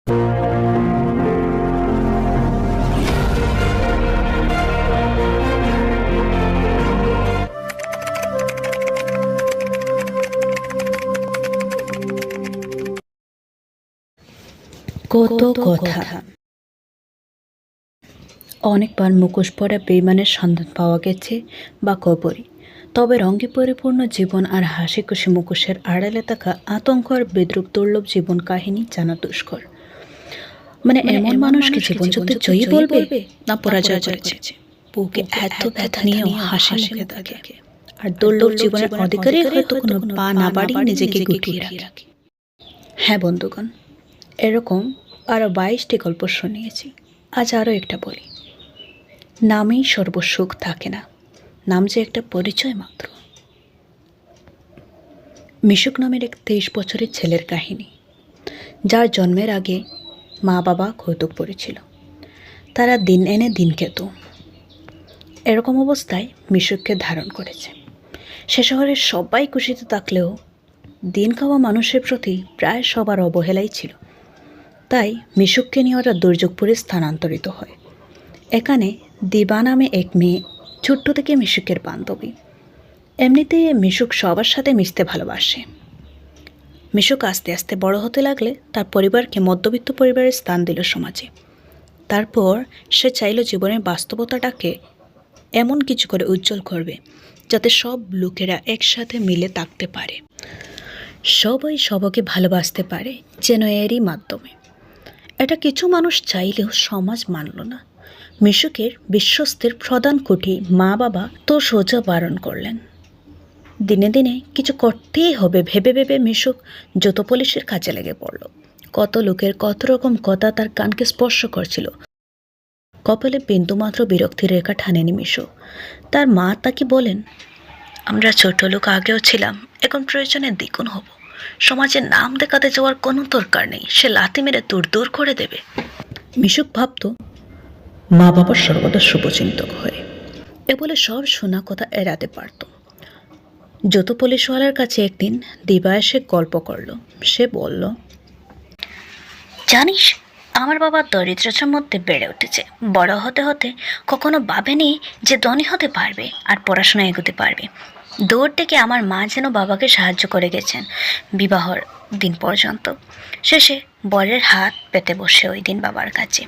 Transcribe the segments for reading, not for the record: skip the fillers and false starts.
কত কথা। অনেকবার মুখোশ পরা বেইমানের সন্ধান পাওয়া গেছে বা কবরী, তবে রঙে পরিপূর্ণ জীবন আর হাসি খুশি মুখোশের আড়ালে থাকা আতঙ্ক আর বিদ্রুপ দুর্লভ জীবন কাহিনী জানা দুষ্কর। এমন মানুষকে জীবন যুদ্ধে জয়ী বলবে না পরাজয় করেছে, বুকে এত ব্যথা নিয়েও হাসি মুখে থাকে, আর দুর্লভ জীবনের অধিকারী হয়তো কোনো পা না বাড়িয়ে নিজেকে গুটিয়ে রাখে। হ্যাঁ বন্ধুগণ, এরকম আরও 22টি গল্প শুনিয়েছি। আজ আরও একটা বলি। নামেই সর্বসুখ থাকে না, নাম যে একটা পরিচয় মাত্র। মিশুক নামের এক 23 বছরের ছেলের কাহিনী, যার জন্মের আগে মা বাবা কৌতুক পড়েছিল। তারা দিন এনে দিন খেত। এরকম অবস্থায় মিশুককে ধারণ করেছে। সে শহরের সবাই খুশিতে থাকলেও দিন খাওয়া মানুষের প্রতি প্রায় সবার অবহেলাই ছিল। তাই মিশুককে নিয়ে ওরা দুর্যোগপুরে স্থানান্তরিত হয়। এখানে দিবা নামে এক মেয়ে, ছোট্ট থেকে মিশুকের বান্ধবী। এমনিতে মিশুক সবার সাথে মিশতে ভালোবাসে। মিশুক আস্তে আস্তে বড় হতে লাগলে তার পরিবারকে মধ্যবিত্ত পরিবারের স্থান দিল সমাজে। তারপর সে চাইল জীবনের বাস্তবতাটাকে এমন কিছু করে উজ্জ্বল করবে যাতে সব লোকেরা একসাথে মিলে থাকতে পারে, সবাই সবাইকে ভালোবাসতে পারে যেন এরই মাধ্যমে। এটা কিছু মানুষ চাইলেও সমাজ মানল না। মিশুকের বিশ্বস্তের প্রধান কুঠি মা বাবা তো সোজা বারণ করলেন। দিনে দিনে কিছু করতেই হবে ভেবে ভেবে মিশুক যত পুলিশের কাজে লেগে পড়ল। কত লোকের কত রকম কথা তার কানকে স্পর্শ করছিল। কপালে বিন্দুমাত্র বিরক্তির রেখা টানেনি মিশুক। তার মা তাকে বলেন, আমরা ছোট লোক আগেও ছিলাম, এখন প্রয়োজনে দ্বিগুণ হব। সমাজের নাম দেখাতে যাওয়ার কোনো দরকার নেই, সে লাথি মেরে দূর দূর করে দেবে। মিশুক ভাবত মা বাবার সর্বদা শুভচিন্তক হয়ে এ বলে সব শোনা কথা এড়াতে পারত। যত পুলিশওয়ালার কাছে একদিন দিবা এসে গল্প করল। সে বলল, জানিস, আমার বাবা দরিদ্রতার মধ্যে বেড়ে উঠেছে। বড় হতে হতে কখনো ভাবেনি যে ধনী হতে পারবে আর পড়াশোনা এগোতে পারবে। দূর থেকে আমার মা যেন বাবাকে সাহায্য করে গেছেন বিবাহর দিন পর্যন্ত। শেষে বরের হাত পেতে বসে ওই দিন বাবার কাছে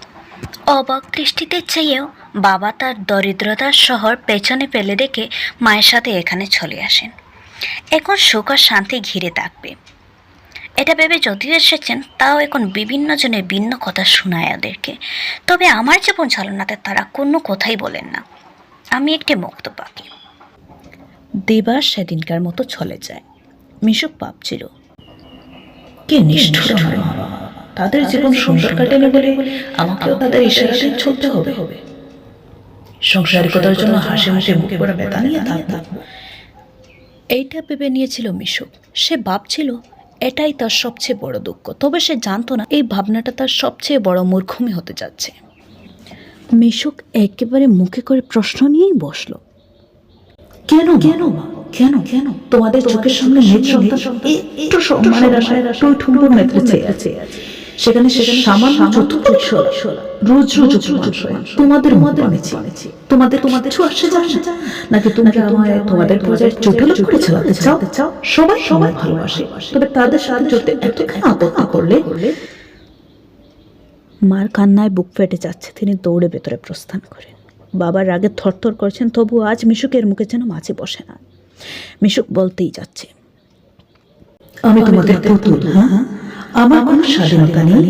অবাক দৃষ্টিতে চেয়েও বাবা তার দরিদ্রতার শহর পেছনে ফেলে রেখে মায়ের সাথে এখানে চলে আসেন। এখন সুখ আর শান্তি ঘিরে থাকবে এটা ভেবে যদিও এসেছেন, তাও এখন বিভিন্ন জনের ভিন্ন কথা শোনায় ওদেরকে। তবে আমার জীবন চালনাতে তারা কোনো কথাই বলেন না। আমি একটি মুক্ত পাখি। দিবা সেদিনকার মতো চলে যায়। মিশুক ভাবছিল, কে নিষ্ঠুর আমার মা বাবা, তাদের জীবন সুন্দর কাটেনি বলে আমাকেও তাদের ইশারাতে চলতে হবে। সংসারিকতার জন্য হাসি মুখে মুখে পড়া ব্যথা নিয়ে থাকবো। এইটা ভেবে নিয়েছিল মিশুক। সে ভাবছিল এটাই তার সবচেয়ে বড় দুঃখ। তবে সে জানতো না এই ভাবনাটা তার সবচেয়ে বড় মূর্খমি হতে যাচ্ছে। মিশুক একেবারে মুখে করে প্রশ্ন নিয়েই বসলো, কেন কেন কেন কেন তোমাদের চোখের সামনে মেয়ে সন্তান একটু সম্মানের আশায় টুম্বুর মেতে চেয়ে আছে, সেখানে সামান্য রোজ রোজ তোমাদের তোমাদের কিছু আসে যায় নাকি তোমরা আমায় তোমাদের পর্যায়ে চোখে লোক করে চালাতে চাও? সবাই সবাই ভালোবাসে, তবে তাদের সাথে চলতে এতখানি আপত্তি করলে। মার কান্নায় বুক ফেটে যাচ্ছে। তিনি দৌড়ে ভেতরে প্রস্থান করেন। বাবার রাগে থরথর করছেন, তবু আজ মিশুকের মুখে যেন মাছি বসে না। মিশুক বলতেই যাচ্ছে, আমি তোমাদের পুতুল, হ্যাঁ, আমার কোনো স্বাধীনতা নেই।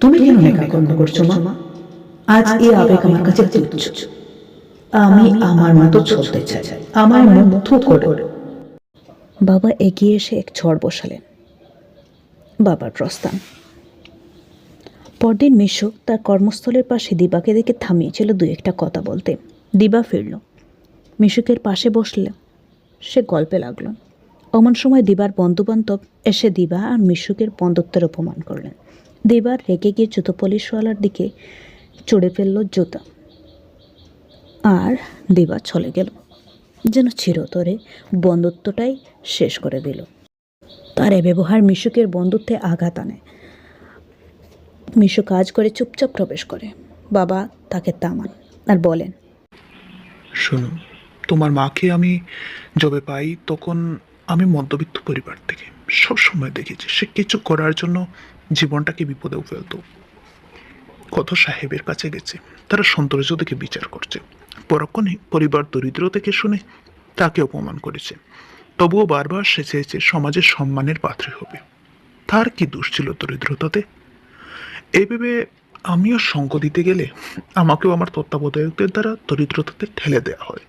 তুমি কেন একাকর্ণ করছো মা? আজ এই আবেগ আমার কাছে তুচ্ছ। আমি আমার মতো চলতে চাই, আমার মুগ্ধ করে। বাবা এগিয়ে এসে এক ঝড় বসালেন। বাবার প্রস্থান। পরদিন মিশুক তার কর্মস্থলের পাশে দিবাকে দেখে থামিয়েছিল দু একটা কথা বলতে। দিবা ফিরল, মিশুকের পাশে বসলে সে গল্পে লাগলো। অমন সময় দিবার বন্ধুবান্ধব এসে দিবা আর মিশুকের বন্ধুত্বের অপমান করলেন। দিবার রেগে গিয়ে জুতো পুলিশওয়ালার দিকে চড়ে ফেলল জুতা, আর দিবা চলে গেল, যেন চিরতরে বন্ধুত্বটাই শেষ করে দিল। তার এ ব্যবহার মিশুকের বন্ধুত্বে আঘাত আনে। মিশু কাজ করে চুপচাপ প্রবেশ করে। বাবা তাকে থামান আর বলেন, শুনো, তোমার মাকে আমি যবে পাই তখন আমি মধ্যবিত্ত পরিবার থেকে সব সময় দেখেছি সে কিছু করার জন্য জীবনটাকে বিপদেও ফেলতো। কত সাহেবের কাছে গেছে, তারা সৌন্দর্য থেকে বিচার করছে, পরক্ষণে পরিবার দরিদ্র থেকে শুনে তাকে অপমান করেছে। তবুও বারবার সে চেয়েছে সমাজের সম্মানের পাত্রী হবে। তার কি দোষ ছিল দরিদ্রতাতে? এই ভেবে আমিও সঙ্গ দিতে গেলে আমাকেও আমার তত্ত্বাবধায়কদের দ্বারা দরিদ্রতাতে ঠেলে দেওয়া হয়।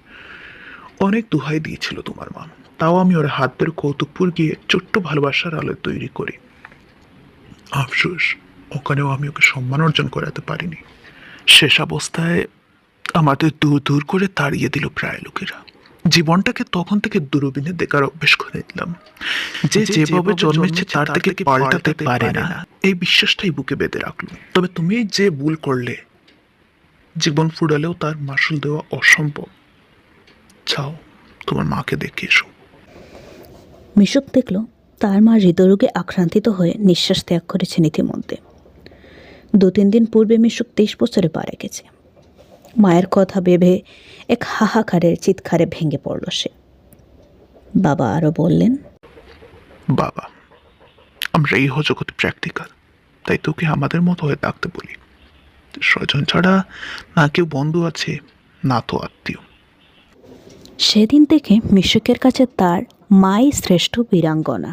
অনেক দোহাই দিয়েছিল তোমার মা, তাও আমি ওর হাত ধরে কৌতুকপুর গিয়ে ছোট্ট ভালোবাসার আলো তৈরি করি। আফসোস, ওখানেও আমি ওকে সম্মান অর্জন করাতে পারিনি। শেষ অবস্থায় আমাদের দূর দূর করে তাড়িয়ে দিল প্রায় লোকেরা। জীবনটাকে তখন থেকে দূরবীনে দেখার অভ্যেস করে দিলাম, যে যেভাবে জন্মেছে তার থেকে পাল্টাতে পারে না, এই বিশ্বাসটাই বুকে বেঁধে রাখলো। তবে তুমি যে ভুল করলে, জীবন ফুরালেও তার মাসুল দেওয়া অসম্ভব। চাও তোমার মাকে দেখে এসো। মিশুক দেখল তার মা হৃদরোগে আক্রান্তিত হয়ে নিঃশ্বাস ত্যাগ করেছেন ইতিমধ্যে। 2-3 দিন পূর্বে মিশুক 23 বছরে পা রেখেছে। মায়ের কথা ভেবে এক হাহাকারের চিৎকারে ভেঙে পড়ল সে। বাবা আরও বললেন, বাবা, আমরা এই জগতে প্র্যাকটিক্যাল, তাই তোকে আমাদের মতো হয়ে থাকতে বলি। স্বজন ছাড়া না কেউ বন্ধু আছে, না তো আত্মীয়। সেদিন থেকে মিশুকের কাছে তার মাই শ্রেষ্ঠ বীরাঙ্গনা।